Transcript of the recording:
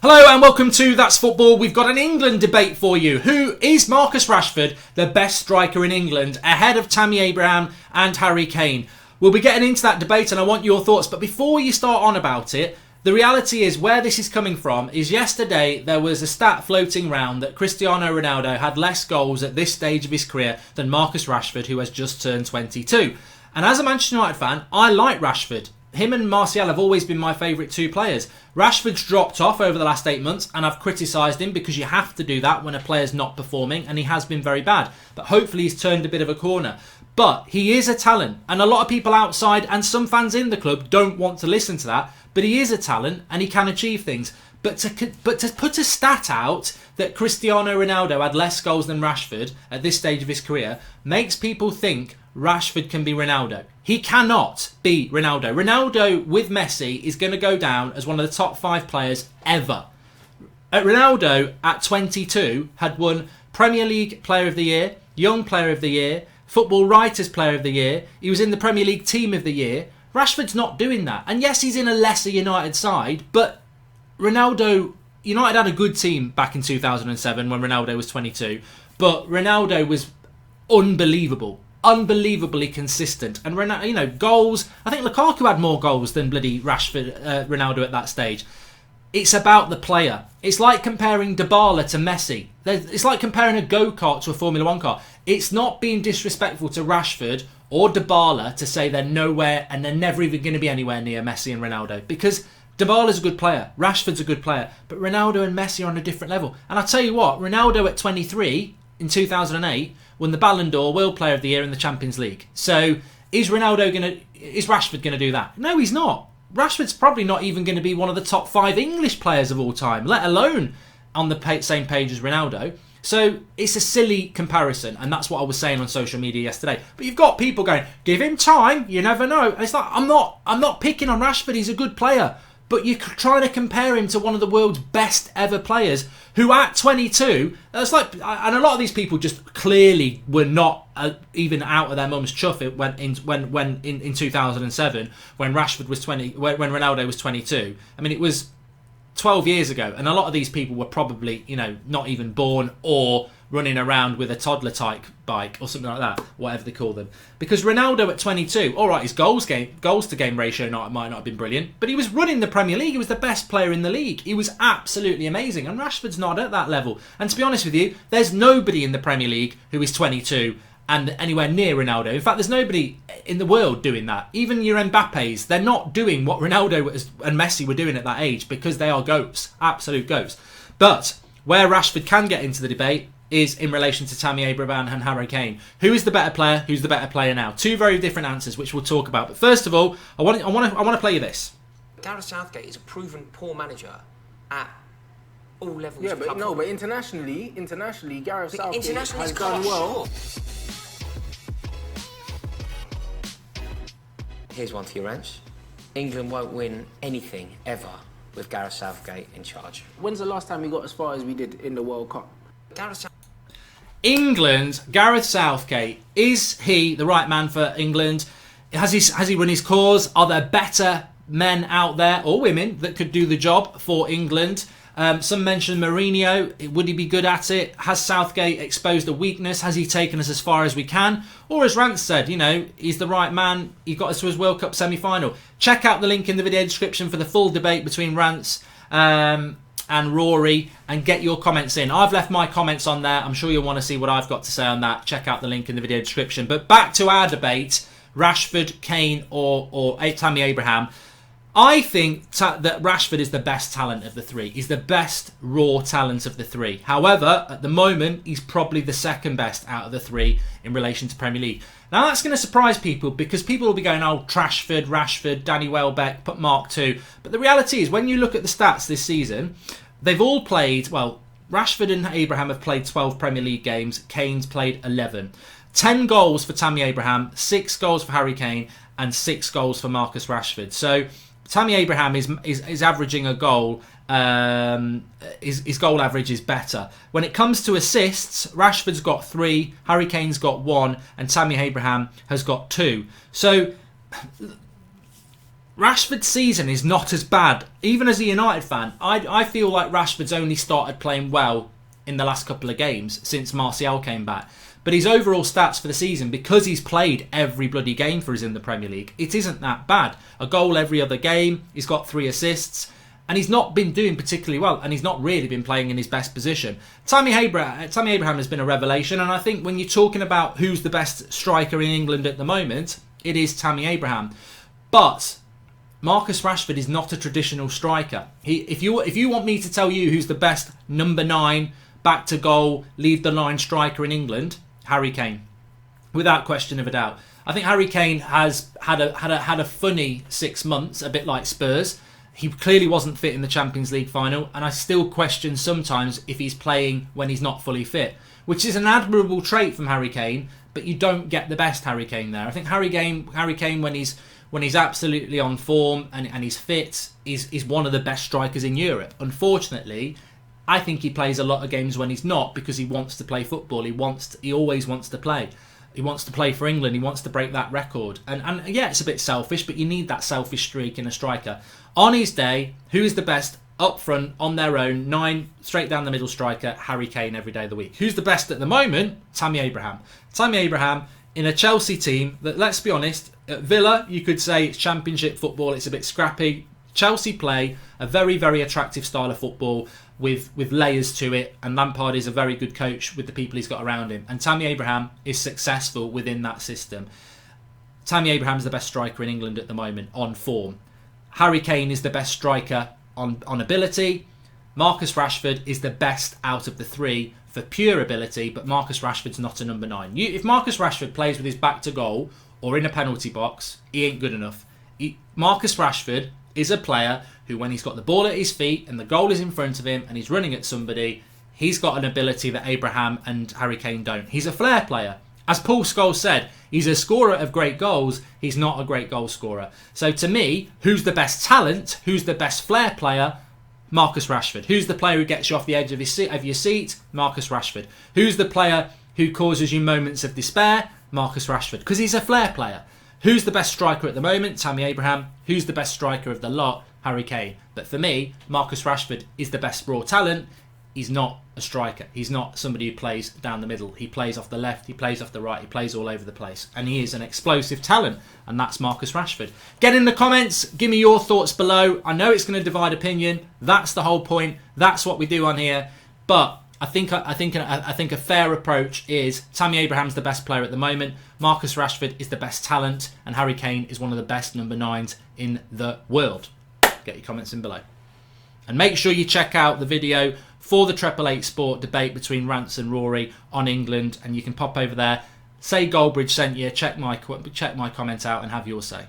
Hello and welcome to That's Football. We've got an England debate for you. Who is Marcus Rashford, the best striker in England, ahead of Tammy Abraham and Harry Kane? We'll be getting into that debate and I want your thoughts. But before you start on about it, the reality is where this is coming from is yesterday there was a stat floating around that Cristiano Ronaldo had less goals at this stage of his career than Marcus Rashford, who has just turned 22. And as a Manchester United fan, I like Rashford. Him and Martial have always been my favourite two players. Rashford's dropped off over the last 8 months and I've criticised him because you have to do that when a player's not performing, and he has been very bad. But hopefully he's turned a bit of a corner. But he is a talent, and a lot of people outside and some fans in the club don't want to listen to that. But he is a talent and he can achieve things. But to put a stat out that Cristiano Ronaldo had less goals than Rashford at this stage of his career makes people think Rashford can be Ronaldo. He cannot be Ronaldo. Ronaldo with Messi is going to go down as one of the top 5 players ever. Ronaldo at 22 had won Premier League Player of the Year, Young Player of the Year, Football Writers Player of the Year. He was in the Premier League Team of the Year. Rashford's not doing that. And yes, he's in a lesser United side, but Ronaldo, United had a good team back in 2007 when Ronaldo was 22, but Ronaldo was unbelievably consistent. And goals, I think Lukaku had more goals than bloody Ronaldo at that stage. It's about the player. It's like comparing Dybala to Messi. It's like comparing a go-kart to a Formula 1 car. It's not being disrespectful to Rashford or Dybala to say they're nowhere and they're never even going to be anywhere near Messi and Ronaldo, because Dybala's a good player, Rashford's a good player, but Ronaldo and Messi are on a different level. And I'll tell you what, Ronaldo at 23 in 2008 won the Ballon d'Or, World Player of the Year in the Champions League. So is Rashford going to do that? No, he's not. Rashford's probably not even going to be one of the top 5 English players of all time, let alone on the same page as Ronaldo. So it's a silly comparison, and that's what I was saying on social media yesterday. But you've got people going, give him time, you never know. And it's like, I'm not picking on Rashford, he's a good player. But you're trying to compare him to one of the world's best ever players who at 22, and a lot of these people just clearly were not even out of their mum's chuff when in 2007 when Rashford was 20, when Ronaldo was 22. I mean, it was 12 years ago, and a lot of these people were probably, not even born or running around with a toddler type bike or something like that, whatever they call them. Because Ronaldo at 22, all right, his goals to game ratio might not have been brilliant, but he was running the Premier League. He was the best player in the league. He was absolutely amazing, and Rashford's not at that level. And to be honest with you, there's nobody in the Premier League who is 22 and anywhere near Ronaldo. In fact, there's nobody in the world doing that. Even your Mbappes, they're not doing what Ronaldo and Messi were doing at that age, because they are goats, absolute goats. But where Rashford can get into the debate is in relation to Tammy Abraham and Harry Kane. Who is the better player? Who's the better player now? Two very different answers, which we'll talk about. But first of all, I want to play you this. Gareth Southgate is a proven poor manager at all levels. Yeah, but internationally, Gareth Southgate has done well. Here's one for your ranch. England won't win anything ever with Gareth Southgate in charge. When's the last time we got as far as we did in the World Cup? England, Gareth Southgate, is he the right man for England? Has he run his course? Are there better men out there, or women, that could do the job for England? Some mention Mourinho. Would he be good at it? Has Southgate exposed a weakness? Has he taken us as far as we can? Or as Rance said, he's the right man. He got us to his World Cup semi-final. Check out the link in the video description for the full debate between Rance and Rory, and get your comments in. I've left my comments on there. I'm sure you'll want to see what I've got to say on that. Check out the link in the video description. But back to our debate, Rashford, Kane or Tammy Abraham. I think that Rashford is the best talent of the three. He's the best raw talent of the three. However, at the moment, he's probably the second best out of the three in relation to Premier League. Now, that's going to surprise people, because people will be going, oh, Trashford, Rashford, Danny Welbeck, put Mark 2. But the reality is, when you look at the stats this season, they've all played, well, Rashford and Abraham have played 12 Premier League games. Kane's played 11. 10 goals for Tammy Abraham, 6 goals for Harry Kane, and 6 goals for Marcus Rashford. So Tammy Abraham is averaging a goal. His goal average is better. When it comes to assists, Rashford's got 3, Harry Kane's got 1, and Tammy Abraham has got 2. So Rashford's season is not as bad. Even as a United fan, I feel like Rashford's only started playing well in the last couple of games since Martial came back. But his overall stats for the season, because he's played every bloody game for us in the Premier League, it isn't that bad. A goal every other game, he's got 3 assists, and he's not been doing particularly well, and he's not really been playing in his best position. Tammy Abraham has been a revelation, and I think when you're talking about who's the best striker in England at the moment, it is Tammy Abraham. But Marcus Rashford is not a traditional striker. If you want me to tell you who's the best number 9, back to goal, lead the line striker in England, Harry Kane, without question of a doubt. I think Harry Kane has had a funny 6 months, a bit like Spurs. He clearly wasn't fit in the Champions League final, and I still question sometimes if he's playing when he's not fully fit, which is an admirable trait from Harry Kane, but you don't get the best Harry Kane there. I think Harry Kane when he's absolutely on form and he's fit is one of the best strikers in Europe. Unfortunately, I think he plays a lot of games when he's not, because he wants to play football. He always wants to play. He wants to play for England. He wants to break that record. And yeah, it's a bit selfish, but you need that selfish streak in a striker. On his day, who is the best up front on their own 9 straight down the middle striker? Harry Kane every day of the week. Who's the best at the moment? Tammy Abraham. Tammy Abraham in a Chelsea team that, let's be honest, at Villa you could say it's Championship football. It's a bit scrappy. Chelsea play a very, very attractive style of football with layers to it, and Lampard is a very good coach with the people he's got around him, and Tammy Abraham is successful within that system. Tammy Abraham's the best striker in England at the moment on form. Harry Kane is the best striker on ability. Marcus Rashford is the best out of the 3 for pure ability, but Marcus Rashford's not a number 9. If Marcus Rashford plays with his back to goal or in a penalty box, he ain't good enough. Marcus Rashford is a player who, when he's got the ball at his feet and the goal is in front of him and he's running at somebody, he's got an ability that Abraham and Harry Kane don't. He's a flair player. As Paul Scholes said, he's a scorer of great goals. He's not a great goal scorer. So to me, who's the best talent? Who's the best flair player? Marcus Rashford. Who's the player who gets you off the edge of your seat? Marcus Rashford. Who's the player who causes you moments of despair? Marcus Rashford. Because he's a flair player. Who's the best striker at the moment? Tammy Abraham. Who's the best striker of the lot? Harry Kane. But for me, Marcus Rashford is the best raw talent. He's not a striker. He's not somebody who plays down the middle. He plays off the left, he plays off the right, he plays all over the place. And he is an explosive talent, and that's Marcus Rashford. Get in the comments, give me your thoughts below. I know it's going to divide opinion. That's the whole point. That's what we do on here. But I think a fair approach is Tammy Abraham's the best player at the moment, Marcus Rashford is the best talent, and Harry Kane is one of the best number 9s in the world. Get your comments in below. And make sure you check out the video for the 888 Sport debate between Rance and Rory on England, and you can pop over there, say Goldbridge sent you, check my comment out and have your say.